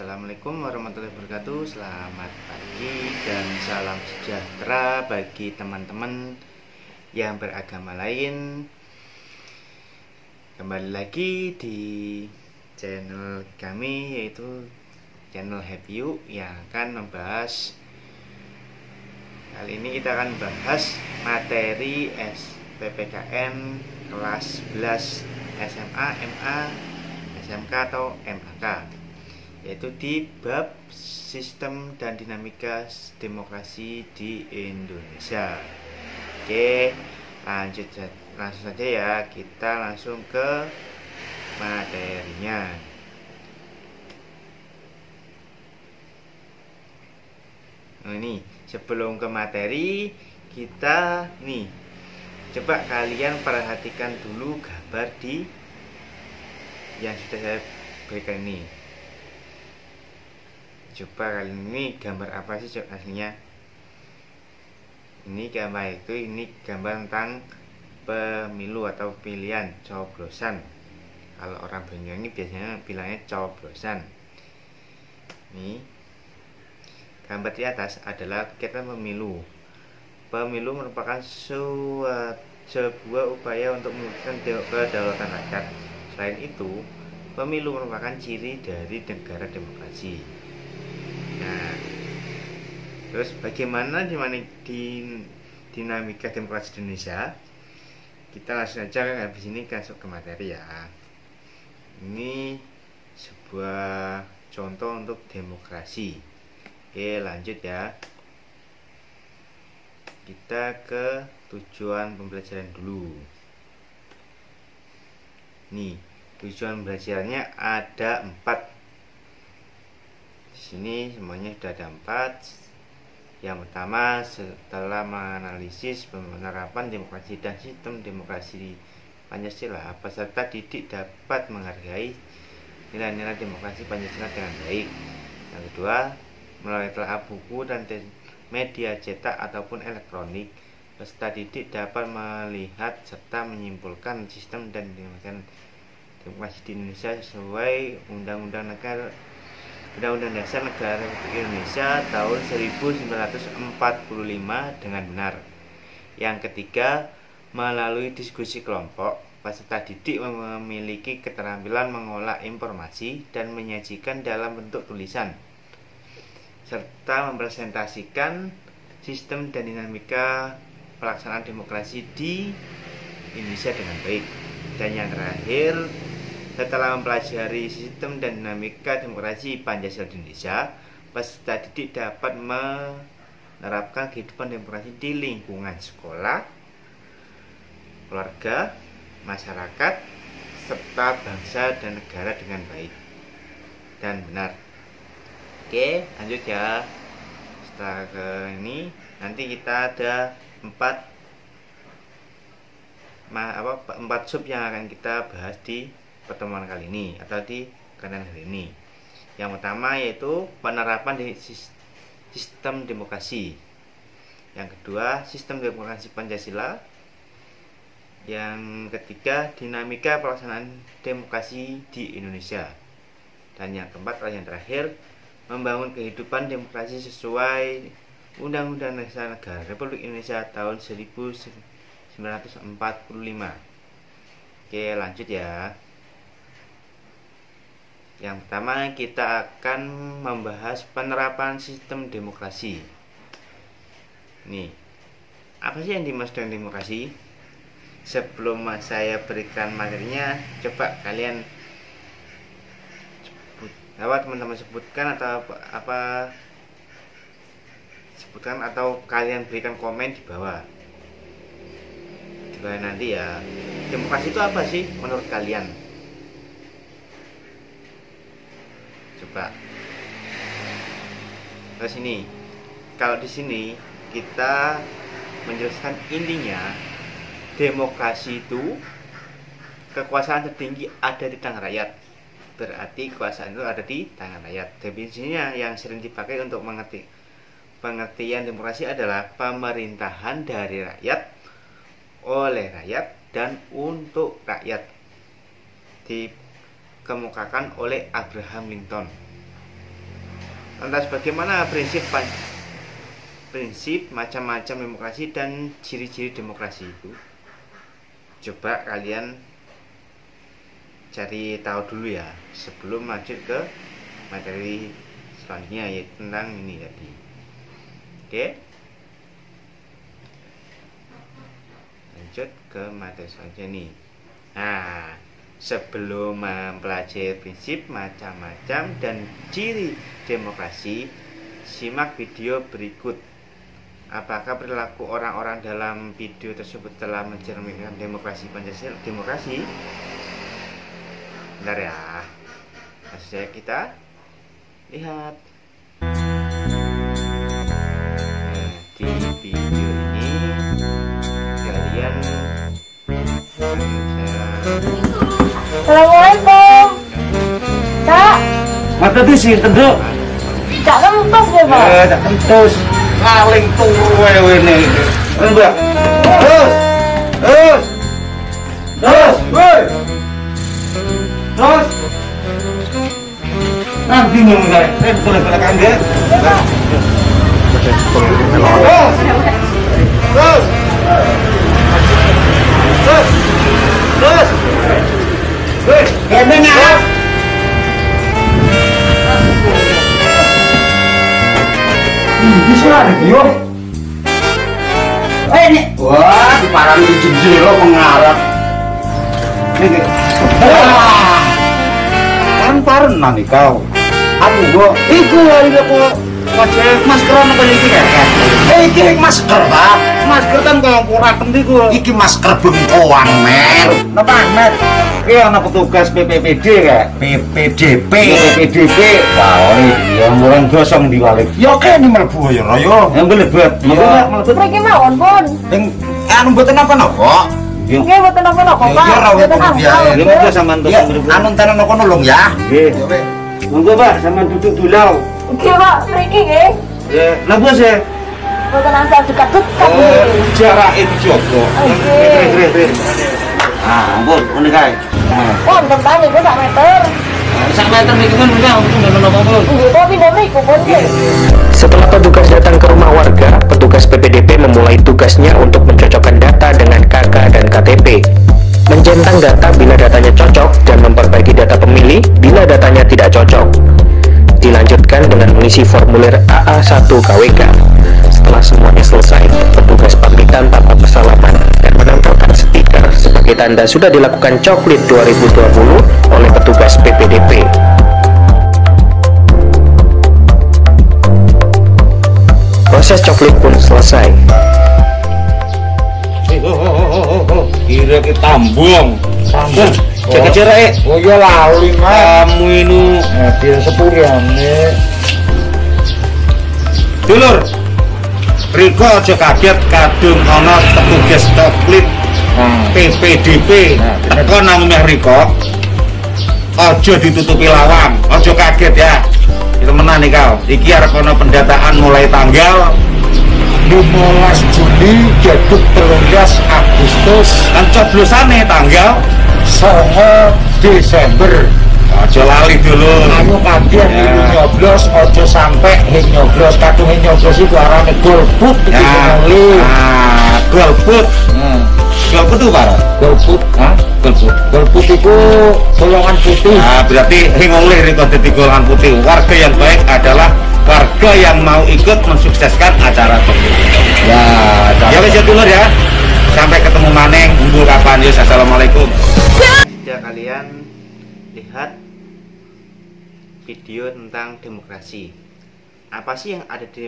Assalamualaikum warahmatullahi wabarakatuh. Selamat pagi dan salam sejahtera bagi teman-teman yang beragama lain. Kembali lagi di channel kami, yaitu channel Happy You, yang akan membahas, kali ini kita akan bahas materi SPPKN kelas 11 SMA, MA, SMK atau MAK, yaitu di bab sistem dan dinamika demokrasi di Indonesia. Oke, langsung saja ya, kita langsung ke materinya. Nah, ini sebelum ke materi, kita nih coba kalian perhatikan dulu gambar di yang sudah saya berikan ini. Coba kali ini gambar apa sih aslinya? Ini gambar ini gambar tentang pemilu atau pilihan coblosan. Kalau orang Banyuwangi biasanya bilangnya coblosan. Ini gambar di atas adalah kegiatan pemilu. Pemilu merupakan sebuah upaya untuk mewujudkan kedaulatan rakyat. Selain itu, pemilu merupakan ciri dari negara demokrasi. Nah, terus bagaimana di dinamika demokrasi di Indonesia? Kita langsung aja habis ini masuk ke materi ya. Ini sebuah contoh untuk demokrasi. Oke, lanjut ya. Kita ke tujuan pembelajaran dulu. Nih, tujuan belajarnya ada 4. Di sini semuanya sudah ada 4. Yang pertama, setelah menganalisis penerapan demokrasi dan sistem demokrasi Pancasila, peserta didik dapat menghargai nilai-nilai demokrasi Pancasila dengan baik. Yang kedua, melalui telah buku dan media cetak ataupun elektronik, peserta didik dapat melihat serta menyimpulkan sistem dan demokrasi di Indonesia sesuai Undang-Undang Dasar Negara Republik Indonesia tahun 1945 dengan benar. Yang ketiga, melalui diskusi kelompok, peserta didik memiliki keterampilan mengolah informasi dan menyajikan dalam bentuk tulisan, serta mempresentasikan sistem dan dinamika pelaksanaan demokrasi di Indonesia dengan baik. Dan yang terakhir, setelah mempelajari sistem dan dinamika demokrasi Pancasila di Indonesia, peserta didik dapat menerapkan kehidupan demokrasi di lingkungan sekolah, keluarga, masyarakat, serta bangsa dan negara dengan baik dan benar. Oke, lanjut ya. Setelah ke ini, nanti kita ada 4 sub yang akan kita bahas di pertemuan kali ini atau di kanan hari ini. Yang pertama yaitu penerapan di sistem demokrasi. Yang kedua, sistem demokrasi Pancasila. Yang ketiga, dinamika pelaksanaan demokrasi di Indonesia. Dan yang keempat atau yang terakhir, membangun kehidupan demokrasi sesuai Undang-Undang Dasar Negara Republik Indonesia tahun 1945. Oke, lanjut ya. Yang pertama, kita akan membahas penerapan sistem demokrasi. Nih, apa sih yang dimaksud dengan demokrasi? Sebelum saya berikan materinya, coba kalian teman-teman sebutkan atau kalian berikan komen di bawah. Juga nanti ya, demokrasi itu apa sih menurut kalian? Coba. Terus ini, kalau di sini kita menjelaskan intinya, demokrasi itu kekuasaan tertinggi ada di tangan rakyat. Berarti kekuasaan itu ada di tangan rakyat. Definisinya yang sering dipakai untuk pengertian demokrasi adalah pemerintahan dari rakyat, oleh rakyat, dan untuk rakyat. Dikemukakan oleh Abraham Lincoln. Lantas bagaimana prinsip macam-macam demokrasi dan ciri-ciri demokrasi itu? Coba kalian cari tahu dulu ya sebelum lanjut ke materi selanjutnya, yaitu tentang ini tadi. Oke, lanjut ke materi selanjutnya nih. Nah, sebelum mempelajari prinsip macam-macam dan ciri demokrasi, simak video berikut. Apakah perilaku orang-orang dalam video tersebut telah mencerminkan demokrasi Pancasila? Demokrasi? Bentar ya. Langsung saja kita lihat. Nah, di video ini kalian Assalamualaikum. Cak. Mata tuh sih tenduk. Cak kentus ya, Pak. Tak kentus. Paling turu wewe nih. Mbak. Terus. Terus. Terus. Woi. Terus. Nanti nih enggak. Saya boleh belakang dia. Terus. Terus. Terus. Terus. Woi, ini nyarap. Ini suara yo. Ini. Wah, di parang di jero pengarap. Ini. Wah. Kan nang kau. Aku go. Iku lari kok. Pakai masker apa iki kan? Iki masker, Pak. Masker kan kaya ora penting ku. Iki masker bengkoang, Mer. Napa, Mer? Iki ana petugas PPPD kae. PPDP. PPDP. Wah, ya murang gosong di walik. Ya kene mlebu ya, Royo. Ya mlebet. Mlebet. Mriki mawon, Pun. Ning anu mboten napa-napa. Nggih, mboten napa-napa, Pak. Ya ora Mboten angkal. ya. Monggo sampean tok mriku. Anu tenan kono lho ya. Nggih. Monggo, Pak, sampean duduk dulau. Nggih, Pak, mriki nggih. Ya, napa sih? Mboten angkal dekat-dekat. Jarake dijogo. Nggih. Ah, ampun, ngene kae. Wonten ta niku sak meter. Sak meter niku kan enggak napa-napa. Nggih, kok pindah mriku, Pun nggih. Setelah petugas datang ke rumah warga, petugas PPDP memulai tugasnya untuk mencocokkan data dengan KK dan KTP. Mencentang data bila datanya cocok dan memperbaiki data pemilih bila datanya tidak cocok. Dilanjutkan dengan mengisi formulir AA1 KWK. Setelah semuanya selesai, petugas pamitan tanpa persalaman dan menempelkan stiker sebagai tanda sudah dilakukan coklit 2020 oleh petugas PPDP. Proses coklit pun selesai. Kira ke tambung. Tambung. Cek cerek. Oh ya lali, Mas. Kamu ini dia sepuriane. Dulur. Riko aja kaget kadung ana petugas coklit PPDP. Teko nang omah Riko. Aja ditutupi lawang, aja kaget ya. Temenan nih kau. Iki arep ana pendataan mulai tanggal 15 Juli jaduk 13 Agustus kan coblosane tanggal 9 Desember. Aja lali dulu. Anu kaget iki nyoblos aja sampai nyoblos kadung nyoblos iku arane golput iki ngeli. Ah, golput. Golput itu apa? Golput. Hah? Golput. Golput itu golongan putih. Nah, berarti ngoleh itu dadi golongan putih. Warga yang baik adalah warga yang mau ikut mensukseskan acara tersebut. Ya wis ya dulur ya. Sampai ketemu maneng minggu kapan yus. Assalamualaikum. Ya, kalian lihat video tentang demokrasi. Apa sih yang ada di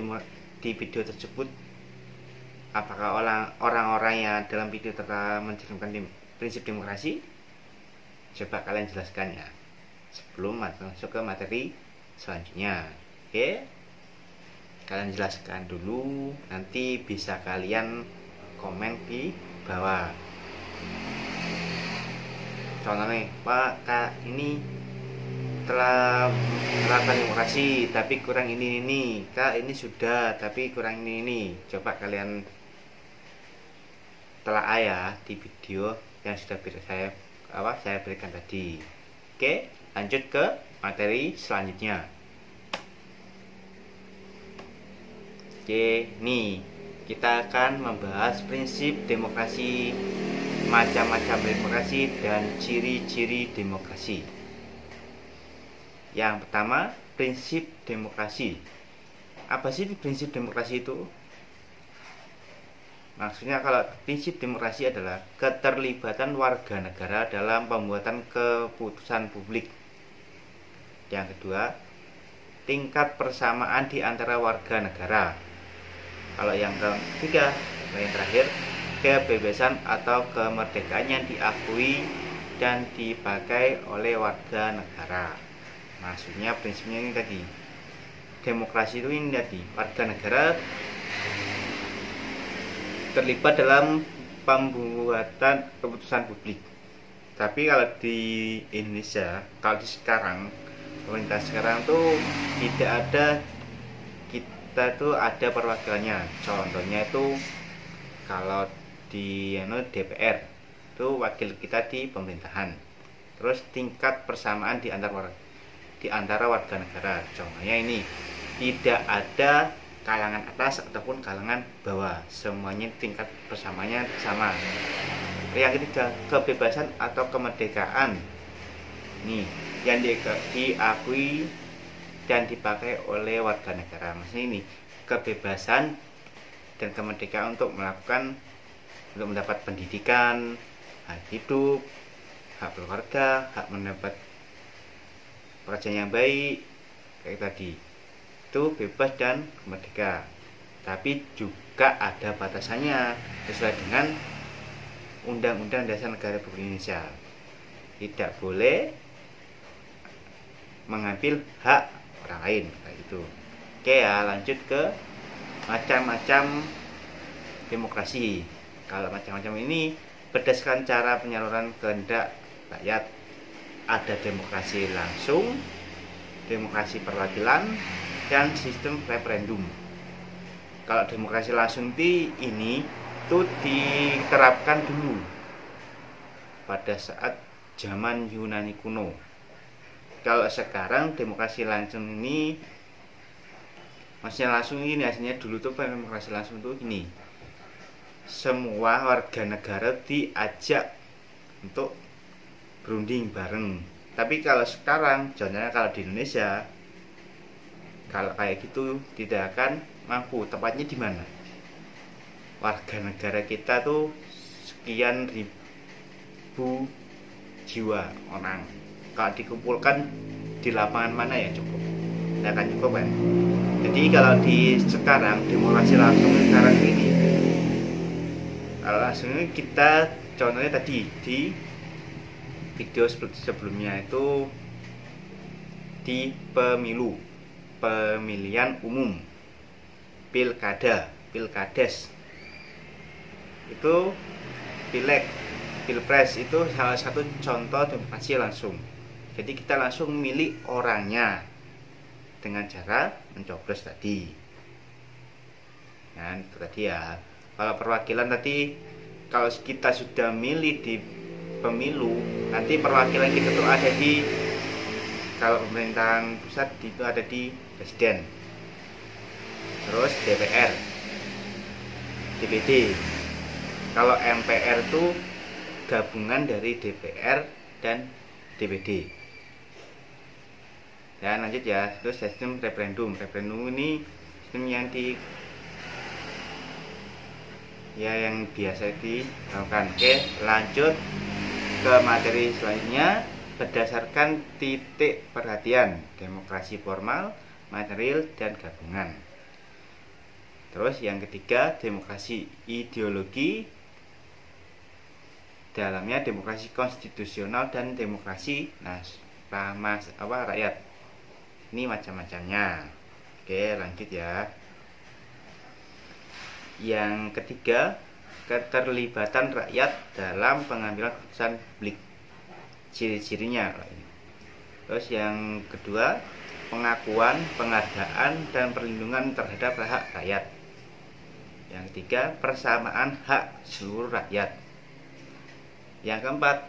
video tersebut? Apakah orang-orang yang dalam video telah mencerminkan prinsip demokrasi? Coba kalian jelaskan ya sebelum masuk ke materi selanjutnya. Oke, kalian jelaskan dulu, nanti bisa kalian komen di bawah. Contohnya, Pak, Kak, ini telah menerapkan demokrasi tapi kurang ini. Kak, ini sudah tapi kurang ini. Coba kalian telah ya di video yang sudah saya berikan tadi. Oke, lanjut ke materi selanjutnya. Oke, nih kita akan membahas prinsip demokrasi, macam-macam demokrasi, dan ciri-ciri demokrasi. Yang pertama, prinsip demokrasi. Apa sih prinsip demokrasi itu? Maksudnya kalau prinsip demokrasi adalah keterlibatan warga negara dalam pembuatan keputusan publik. Yang kedua, tingkat persamaan di antara warga negara. Kalau yang ketiga, yang terakhir, kebebasan atau kemerdekaan yang diakui dan dipakai oleh warga negara. Maksudnya prinsipnya ini tadi, demokrasi itu ini tadi, warga negara terlibat dalam pembuatan keputusan publik. Tapi kalau di Indonesia, kalau di sekarang, pemerintah sekarang tuh tidak ada, kita tuh ada perwakilannya. Contohnya itu kalau di DPR itu wakil kita di pemerintahan. Terus tingkat persamaan di antara warga negara. Contohnya ini tidak ada kalangan atas ataupun kalangan bawah, semuanya tingkat persamaannya sama. Yang ketiga, kebebasan atau kemerdekaan. Nih, yang diakui dan dipakai oleh warga negara. Maksudnya ini kebebasan dan kemerdekaan untuk mendapat pendidikan, hak hidup, hak keluarga, hak mendapat pekerjaan yang baik, kayak tadi. Itu bebas dan merdeka. Tapi juga ada batasannya sesuai dengan Undang-Undang Dasar Negara Republik Indonesia. Tidak boleh mengambil hak orang lain kayak gitu. Oke ya, lanjut ke macam-macam demokrasi. Kalau macam-macam ini berdasarkan cara penyaluran kehendak rakyat. Ada demokrasi langsung, demokrasi perwakilan, dan sistem referendum. Kalau demokrasi langsung ini tuh diterapkan dulu pada saat zaman Yunani kuno. Kalau sekarang demokrasi langsung ini, maksudnya langsung ini hasilnya dulu tuh demokrasi langsung tuh ini, semua warga negara diajak untuk berunding bareng. Tapi kalau sekarang, contohnya kalau di Indonesia, kalau kayak gitu tidak akan mampu. Tempatnya di mana? Warga negara kita tuh sekian ribu jiwa orang. Kalau dikumpulkan di lapangan mana ya cukup? Tidak akan cukup kan? Jadi kalau di sekarang demokrasi langsung sekarang ini, kalau langsung ini kita contohnya tadi di video sebelumnya itu di pemilihan umum, pilkades, itu pileg, pilpres itu salah satu contoh demokrasi langsung. Jadi kita langsung milih orangnya dengan cara mencoblos tadi. Nah, itu tadi ya. Kalau perwakilan tadi, kalau kita sudah milih di pemilu, nanti perwakilan kita tuh ada di, kalau pemerintahan pusat itu ada di presiden, terus DPR, DPD. Kalau MPR tuh gabungan dari DPR dan DPD. Dan lanjut ya, terus sistem referendum. Referendum ini sistem yang yang biasa dilakukan. Oke, lanjut ke materi selanjutnya berdasarkan titik perhatian, demokrasi formal, material, dan gabungan. Terus yang ketiga, demokrasi ideologi, dalamnya demokrasi konstitusional dan demokrasi rakyat. Ini macam-macamnya. Oke, lanjut ya. Yang ketiga, keterlibatan rakyat dalam pengambilan keputusan publik. Ciri-cirinya. Terus yang kedua, pengakuan, penghargaan, dan perlindungan terhadap hak rakyat. Yang ketiga, persamaan hak seluruh rakyat. Yang keempat,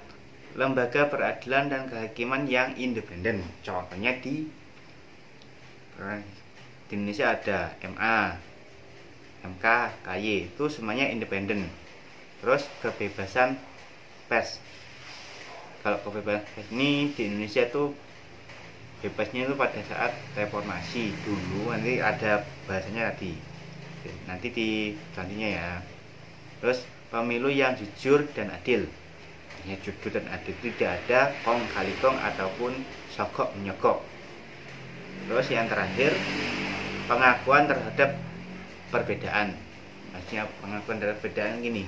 lembaga peradilan dan kehakiman yang independen. Contohnya di Indonesia ada MA, MK, KY itu semuanya independen. Terus kebebasan pers. Kalau kebebasan pers ini di Indonesia tuh bebasnya itu pada saat reformasi dulu, nanti ada bahasanya nanti di selanjutnya ya. Terus pemilu yang jujur dan adil. Ya, jujur dan adil, tidak ada kong kali kong ataupun sogok menyogok. Terus yang terakhir, pengakuan terhadap perbedaan. Maksudnya pengakuan terhadap perbedaan gini,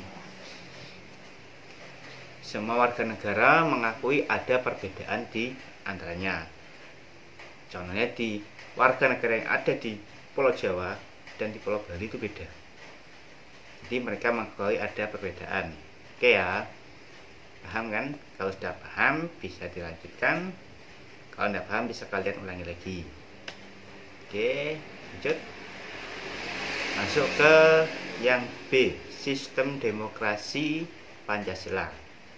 semua warga negara mengakui ada perbedaan di antaranya. Contohnya di warga negara yang ada di Pulau Jawa dan di Pulau Bali itu beda. Jadi mereka mengakui ada perbedaan. Oke ya, paham kan? Kalau sudah paham bisa dilanjutkan. Kalau tidak paham bisa kalian ulangi lagi. Oke, lanjut. Masuk ke yang B, sistem demokrasi Pancasila.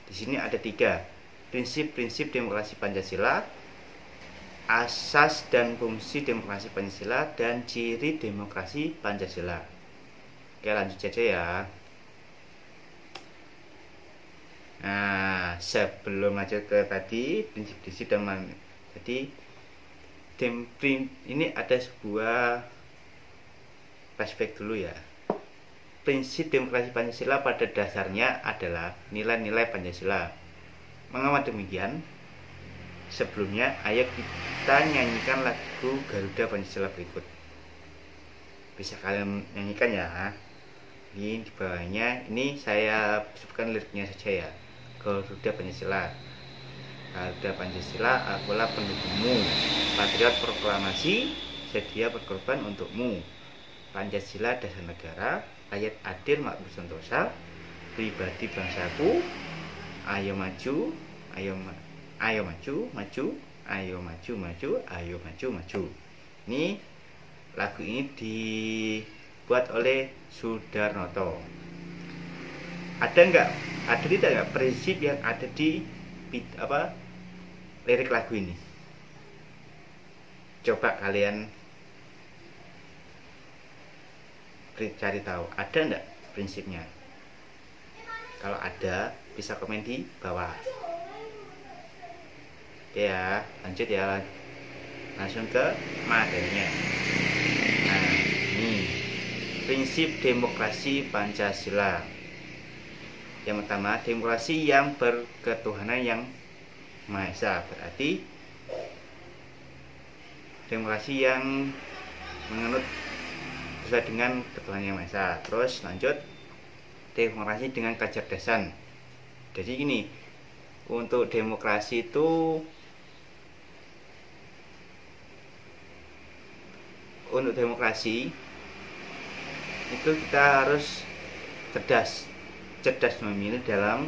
Di sini ada 3 prinsip-prinsip demokrasi Pancasila, asas dan fungsi demokrasi Pancasila, dan ciri demokrasi Pancasila. Oke, lanjut saja ya. Nah, sebelum lanjut ke tadi prinsip-prinsip dan tadi ini ada sebuah flashback dulu ya. Prinsip demokrasi Pancasila pada dasarnya adalah nilai-nilai Pancasila. Mengapa demikian? Sebelumnya, ayo kita nyanyikan lagu Garuda Pancasila berikut. Bisa kalian nyanyikan ya. Ini di bawahnya, ini saya sebutkan liriknya saja ya. Garuda Pancasila. Garuda Pancasila, akulah pendukungmu. Patriot proklamasi, sedia berkorban untukmu. Pancasila dasar negara, rakyat adil makmur sentosa, pribadi bangsaku, ayo maju, ayo maju, maju, ayo maju, maju, ayo maju, maju. Ini lagu ini dibuat oleh Sudarnoto. Ada tidak nggak prinsip yang ada di lirik lagu ini? Coba kalian cari tahu, ada enggak prinsipnya? Kalau ada, bisa komen di bawah. Oke ya, lanjut ya, langsung ke materinya. Nah, ini prinsip demokrasi Pancasila. Yang pertama, demokrasi yang berketuhanan yang Maha Esa, berarti demokrasi yang menganut sesuai dengan ketuhanan yang Maha Esa. Terus lanjut, demokrasi dengan kecerdasan. Jadi gini, untuk demokrasi itu, untuk demokrasi itu kita harus cerdas memilih dalam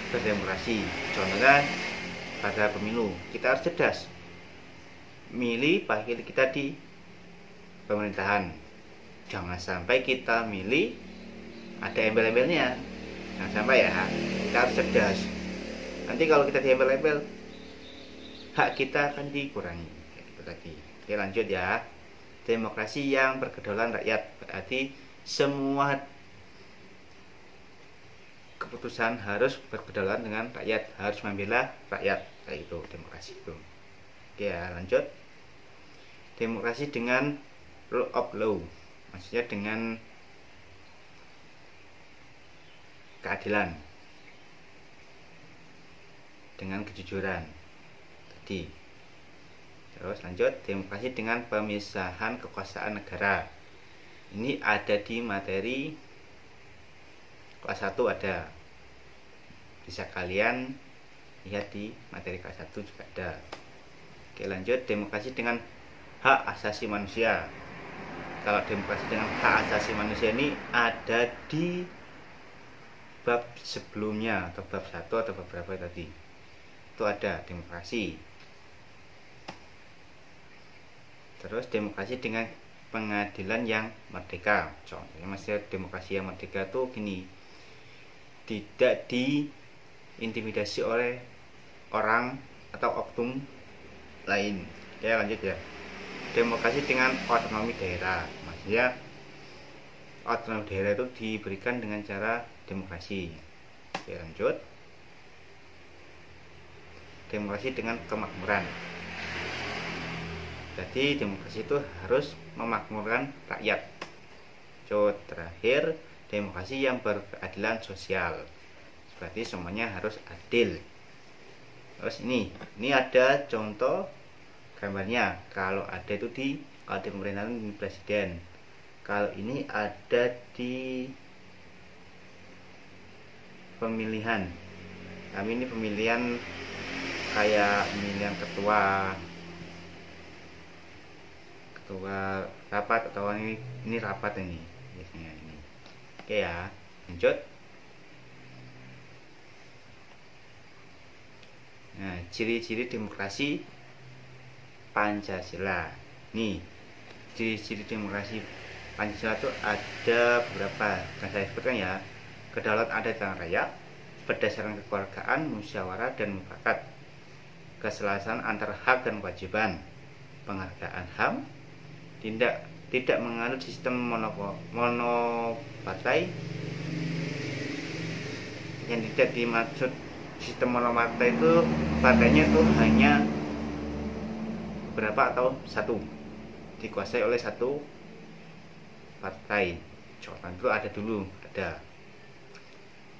berdemokrasi. Contohnya pada pemilu, kita harus cerdas milih wakil kita di pemerintahan. Jangan sampai kita milih ada embel-embelnya, jangan sampai ya. Kita harus cerdas. Nanti kalau kita diembel-embel, hak kita akan dikurangi. Itu tadi. Oke, lanjut ya. Demokrasi yang berkedaulatan rakyat, berarti semua keputusan harus berkedaulatan dengan rakyat, harus membela rakyat. Kayak itu demokrasi itu. Oke ya, lanjut. Demokrasi dengan rule of law, maksudnya dengan keadilan, dengan kejujuran tadi. Terus lanjut, demokrasi dengan pemisahan kekuasaan negara. Ini ada di materi kelas 1 ada. Bisa kalian lihat di materi kelas 1 juga ada. Oke, lanjut, demokrasi dengan hak asasi manusia. Kalau demokrasi dengan hak asasi manusia ini ada di bab sebelumnya, atau bab 1 atau bab berapa tadi. Itu ada demokrasi. Terus demokrasi dengan pengadilan yang merdeka. Contohnya maksudnya demokrasi yang merdeka tuh gini, tidak diintimidasi oleh orang atau oknum lain. Oke, lanjut ya. Demokrasi dengan otonomi daerah, maksudnya otonomi daerah itu diberikan dengan cara demokrasi. Oke, lanjut. Demokrasi dengan kemakmuran. Jadi demokrasi itu harus memakmurkan rakyat. Terakhir, demokrasi yang berkeadilan sosial. Berarti semuanya harus adil. Terus ini ada contoh gambarnya. Kalau ada itu di pemerintahan presiden. Kalau ini ada di pemilihan. Kami ini pemilihan kayak pemilihan ketua rapat, atau ini rapat ini biasanya ini. Oke ya, lanjut. Nah, ciri-ciri demokrasi Pancasila. Nih, ciri-ciri demokrasi Pancasila itu ada beberapa yang saya sebutkan ya. Kedaulatan ada di tangan rakyat, berdasarkan kekeluargaan, musyawarah dan mufakat, keselarasan antara hak dan kewajiban, penghargaan HAM, tidak menganut sistem monopartai. Yang tidak dimaksud sistem monopartai itu partainya itu hanya berapa atau satu, dikuasai oleh satu partai. Contoh itu ada dulu, ada.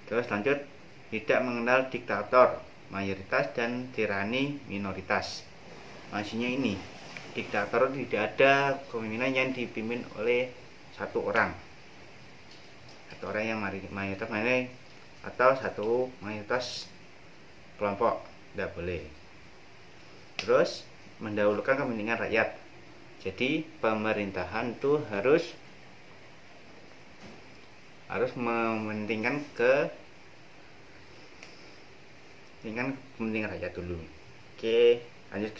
Terus lanjut, tidak mengenal diktator mayoritas dan tirani minoritas. Maksudnya ini, diktator tidak ada kepemimpinan yang dipimpin oleh satu orang yang mayoritas atau satu mayoritas kelompok, tidak boleh. Terus mendahulukan kepentingan rakyat. Jadi pemerintahan itu harus mementingkan kepentingan rakyat dulu. Oke, lanjut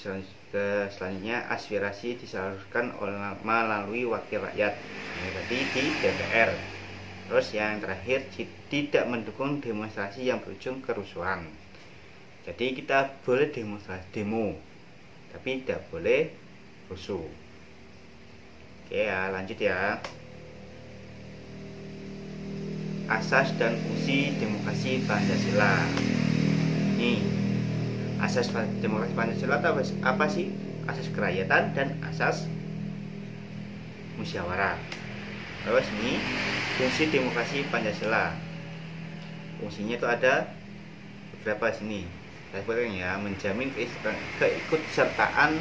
ke selanjutnya. Aspirasi disalurkan melalui wakil rakyat. Ini tadi di DPR. Terus yang terakhir, tidak mendukung demonstrasi yang berujung kerusuhan. Jadi kita boleh demo, tapi tidak boleh rusuh. Oke ya, lanjut ya. Asas dan fungsi demokrasi Pancasila. Nih, asas demokrasi Pancasila itu apa sih? Asas kerakyatan dan asas musyawarah. Terus ini fungsi demokrasi Pancasila. Fungsinya itu ada beberapa sini. Saya sebutkan ya, menjamin keikutsertaan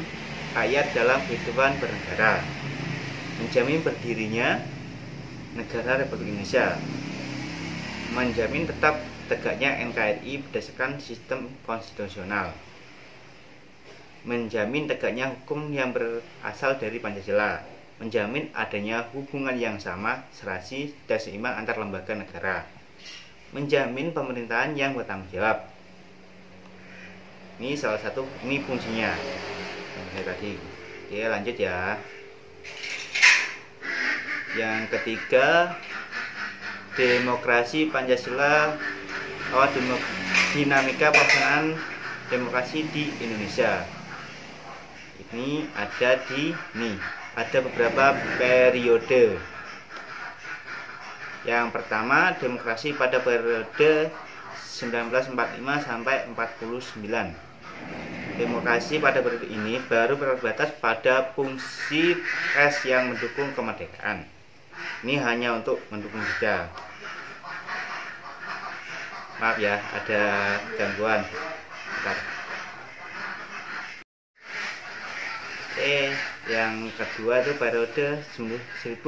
rakyat dalam kehidupan bernegara, menjamin berdirinya negara Republik Indonesia, menjamin tetap tegaknya NKRI berdasarkan sistem konstitusional, menjamin tegaknya hukum yang berasal dari Pancasila, menjamin adanya hubungan yang sama, serasi, dan seimbang antar lembaga negara, menjamin pemerintahan yang bertanggung jawab. Ini salah satu, ini fungsinya yang tadi. Oke, lanjut ya. Yang ketiga, demokrasi Pancasila, dinamika pelaksanaan demokrasi di Indonesia. Ini ada beberapa periode. Yang pertama, demokrasi pada periode 1945 sampai 49. Demokrasi pada periode ini baru terbatas pada fungsi res yang mendukung kemerdekaan. Ini hanya untuk mendukung saja. Maaf ya, ada gangguan. Bentar. Yang kedua itu periode 1949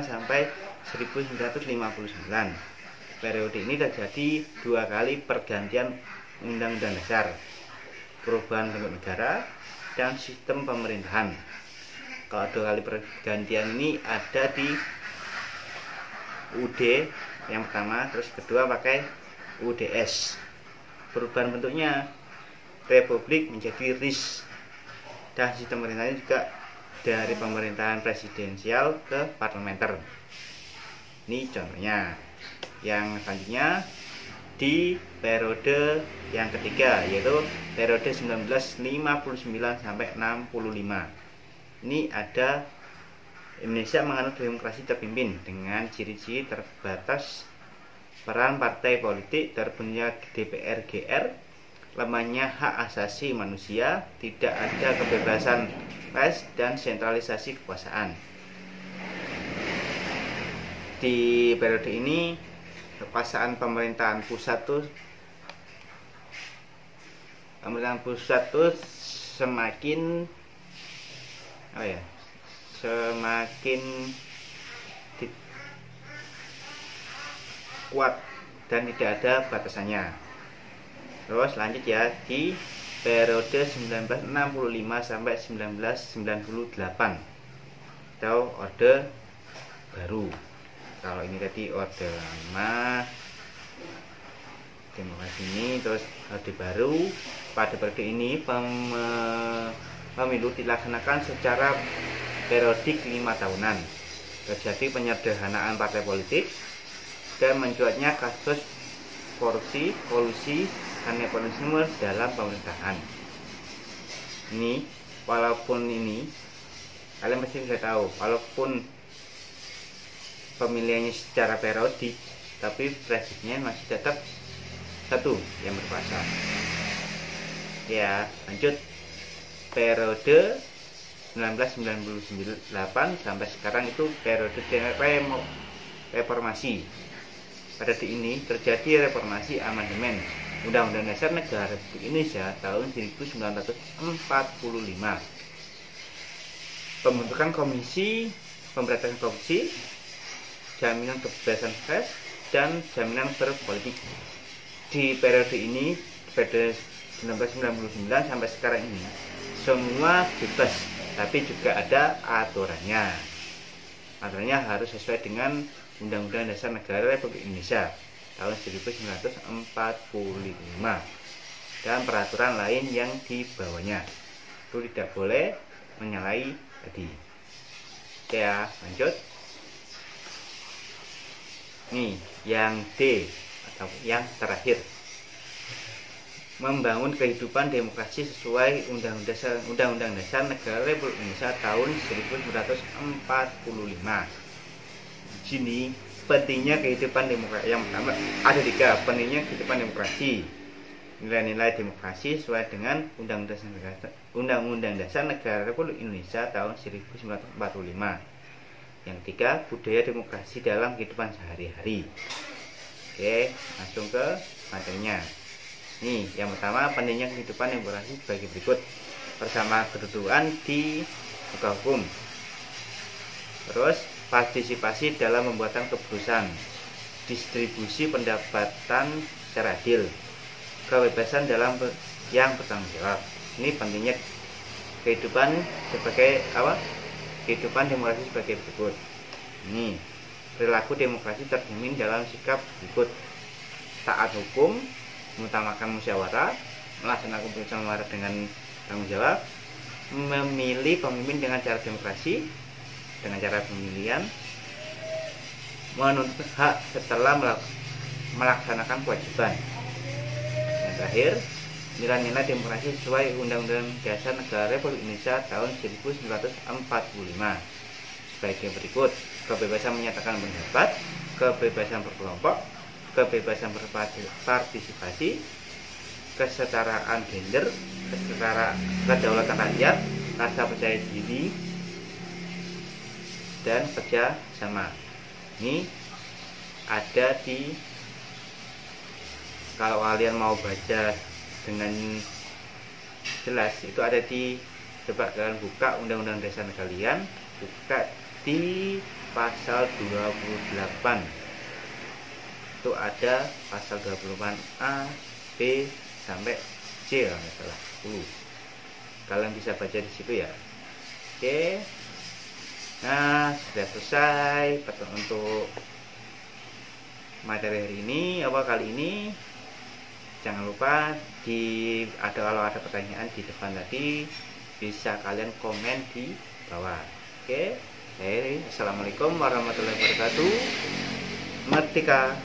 sampai 1959. Periode ini terjadi 2 kali pergantian Undang-Undang Dasar, perubahan bentuk negara, dan sistem pemerintahan. Kalau 2 kali pergantian ini ada di UD yang pertama, terus kedua pakai UDS. Perubahan bentuknya republik menjadi RIS, dan sistem pemerintahannya juga dari pemerintahan presidensial ke parlementer. Ini contohnya. Yang selanjutnya di periode yang ketiga, yaitu periode 1959 sampai 65. Ini ada Indonesia menganut demokrasi terpimpin dengan ciri-ciri terbatas peran partai politik, terbentuknya DPR GR, lemahnya hak asasi manusia, tidak ada kebebasan pers, dan sentralisasi kekuasaan. Di periode ini kekuasaan pemerintahan pusat tuh semakin kuat dan tidak ada batasannya. Terus lanjut ya, di periode 1965 sampai 1998 atau Orde Baru. Kalau ini tadi Orde Lama demokrasi ini, terus Orde Baru. Pada periode ini pemilu dilaksanakan secara periodik 5 tahunan. Terjadi penyederhanaan partai politik dan mencuatnya kasus korupsi, kolusi, dan nepotisme dalam pemerintahan. Ini, walaupun ini kalian pasti bisa tahu, walaupun pemilihannya secara periodik, tapi presidennya masih tetap satu yang berkuasa. Ya, lanjut periode 1998 sampai sekarang itu periode reformasi. Pada ini terjadi reformasi amandemen Undang-Undang Dasar Negara Republik Indonesia tahun 1945. Pembentukan Komisi Pemberantasan Korupsi, Jaminan Kebebasan Pers, dan Jaminan Berpolitik. Di periode ini, periode 1999 sampai sekarang ini, semua bebas, tapi juga ada aturannya. Aturannya harus sesuai dengan Undang-Undang Dasar Negara Republik Indonesia tahun 1945 dan peraturan lain yang dibawanya. Itu tidak boleh menyalahi tadi. Oke ya, lanjut. Nih, yang D atau yang terakhir, membangun kehidupan demokrasi sesuai Undang-Undang Dasar Negara Republik Indonesia tahun 1945. Di sini pentingnya kehidupan demokrasi. Yang pertama ada 3, pentingnya kehidupan demokrasi. Nilai-nilai demokrasi sesuai dengan Undang-Undang Dasar Negara Republik Indonesia tahun 1945. Yang 3, budaya demokrasi dalam kehidupan sehari-hari. Oke, langsung ke materinya. Nih, yang pertama pentingnya kehidupan demokrasi sebagai berikut. Pertama, kedudukan di muka hukum. Terus, partisipasi dalam pembuatan keputusan, distribusi pendapatan secara adil, kebebasan dalam yang bertanggung jawab. Ini pentingnya kehidupan sebagai apa? Kehidupan demokrasi sebagai berikut. Ini perilaku demokrasi tercermin dalam sikap berikut: taat hukum, mengutamakan musyawarah, melaksanakan keputusan musyawarah dengan tanggung jawab, memilih pemimpin dengan cara demokrasi, dengan cara pemilihan, menuntut hak setelah melaksanakan kewajiban. Yang terakhir, nilai-nilai demokrasi sesuai Undang-Undang Dasar Negara Republik Indonesia tahun 1945 sebagai berikut: kebebasan menyatakan pendapat, kebebasan berkelompok, kebebasan berpartisipasi, kesetaraan gender, kedaulatan rakyat, rasa percaya diri, dan kerja sama. Ini ada di, kalau kalian mau baca dengan jelas, itu ada di, coba kalian buka Undang-Undang Dasar kalian, buka di pasal 28. Itu ada pasal 28A, B sampai C kalau nggak salah. Kalian bisa baca di situ ya. Oke. Nah, sudah selesai untuk materi hari ini, kali ini. Jangan lupa kalau ada pertanyaan di depan tadi, bisa kalian komen di bawah. Oke. Assalamualaikum warahmatullahi wabarakatuh. Merdeka.